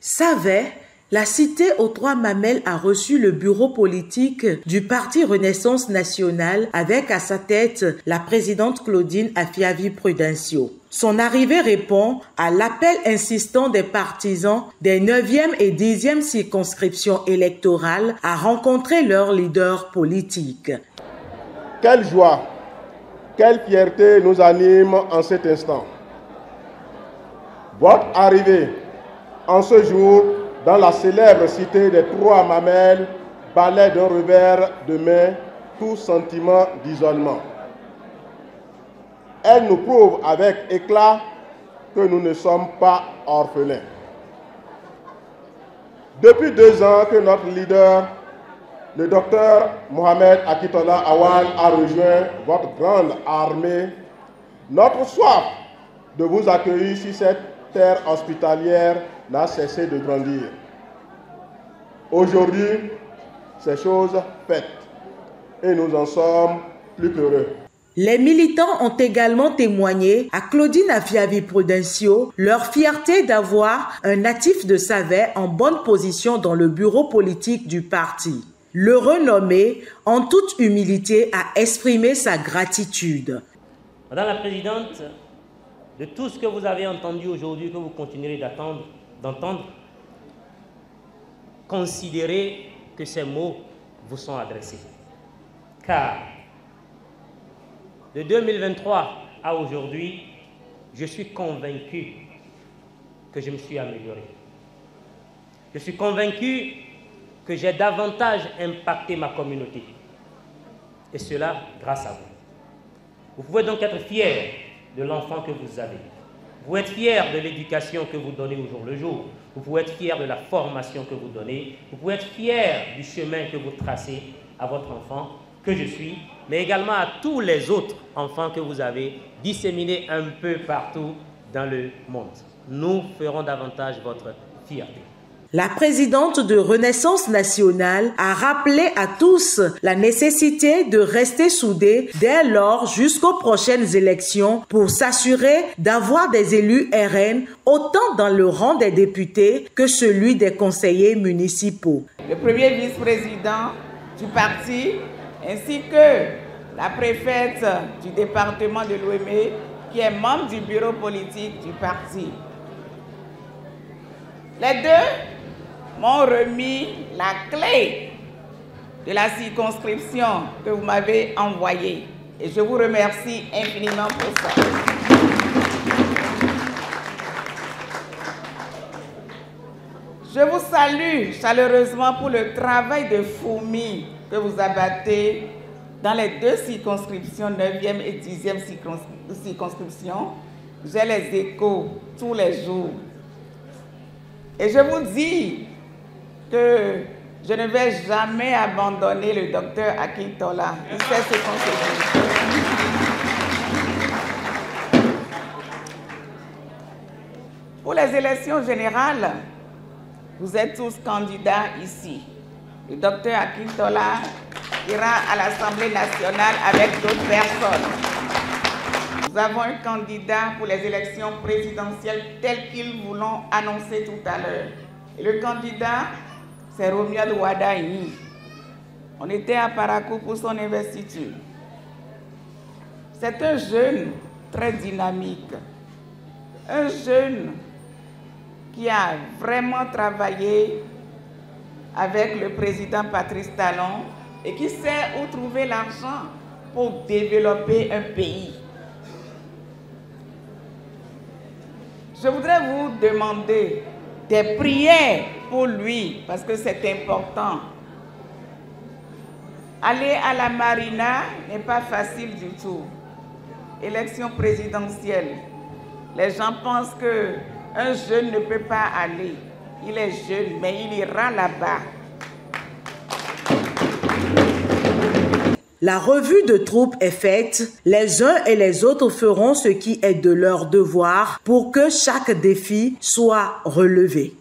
Savait, la cité aux trois mamelles a reçu le bureau politique du Parti Renaissance nationale avec à sa tête la présidente Claudine Afiavi-Prudencio. Son arrivée répond à l'appel insistant des partisans des 9e et 10e circonscriptions électorales à rencontrer leurs leaders politiques. Quelle joie, quelle fierté nous anime en cet instant. Votre arrivée en ce jour dans la célèbre cité des trois mamelles balaie d'un revers de main tout sentiment d'isolement. Elle nous prouve avec éclat que nous ne sommes pas orphelins. Depuis 2 ans que notre leader, le docteur Mohamed Akintola Awal, a rejoint votre grande armée, notre soif de vous accueillir sur cette terre hospitalière n'a cessé de grandir. Aujourd'hui, c'est chose faite et nous en sommes plus qu'heureux. Les militants ont également témoigné à Claudine Afiavi-Prudencio leur fierté d'avoir un natif de Savait en bonne position dans le bureau politique du parti. Le renommé, en toute humilité, a exprimé sa gratitude. Madame la Présidente, de tout ce que vous avez entendu aujourd'hui, que vous continuerez d'entendre, considérez que ces mots vous sont adressés. Car de 2023 à aujourd'hui, je suis convaincu que je me suis amélioré. Je suis convaincu que j'ai davantage impacté ma communauté. Et cela grâce à vous. Vous pouvez donc être fiers de l'enfant que vous avez. Vous pouvez être fiers de l'éducation que vous donnez au jour le jour. Vous pouvez être fiers de la formation que vous donnez. Vous pouvez être fiers du chemin que vous tracez à votre enfant, que je suis, mais également à tous les autres enfants que vous avez disséminés un peu partout dans le monde. Nous ferons davantage votre fierté. La présidente de Renaissance nationale a rappelé à tous la nécessité de rester soudés dès lors jusqu'aux prochaines élections pour s'assurer d'avoir des élus RN autant dans le rang des députés que celui des conseillers municipaux. Le premier vice-président du parti ainsi que la préfète du département de Lomé qui est membre du bureau politique du parti. Les deux m'ont remis la clé de la circonscription que vous m'avez envoyée. Et je vous remercie infiniment pour ça. Je vous salue chaleureusement pour le travail de fourmi que vous abattez dans les 2 circonscriptions, 9e et 10e circonscriptions. J'ai les échos tous les jours. Et je vous dis que je ne vais jamais abandonner le docteur Akintola. Il sait ce qu'on se dit. Pour les élections générales, vous êtes tous candidats ici. Le docteur Akintola ira à l'Assemblée nationale avec d'autres personnes. Nous avons un candidat pour les élections présidentielles tel qu'ils vous l'ont annoncé tout à l'heure. Et le candidat, c'est Romuald Wardani. On était à Parakou pour son investiture. C'est un jeune très dynamique. Un jeune qui a vraiment travaillé avec le président Patrice Talon et qui sait où trouver l'argent pour développer un pays. Je voudrais vous demander des prières pour lui, parce que c'est important. Aller à la Marina n'est pas facile du tout. Élection présidentielle. Les gens pensent qu'un jeune ne peut pas aller. Il est jeune, mais il ira là-bas. La revue de troupes est faite, les uns et les autres feront ce qui est de leur devoir pour que chaque défi soit relevé.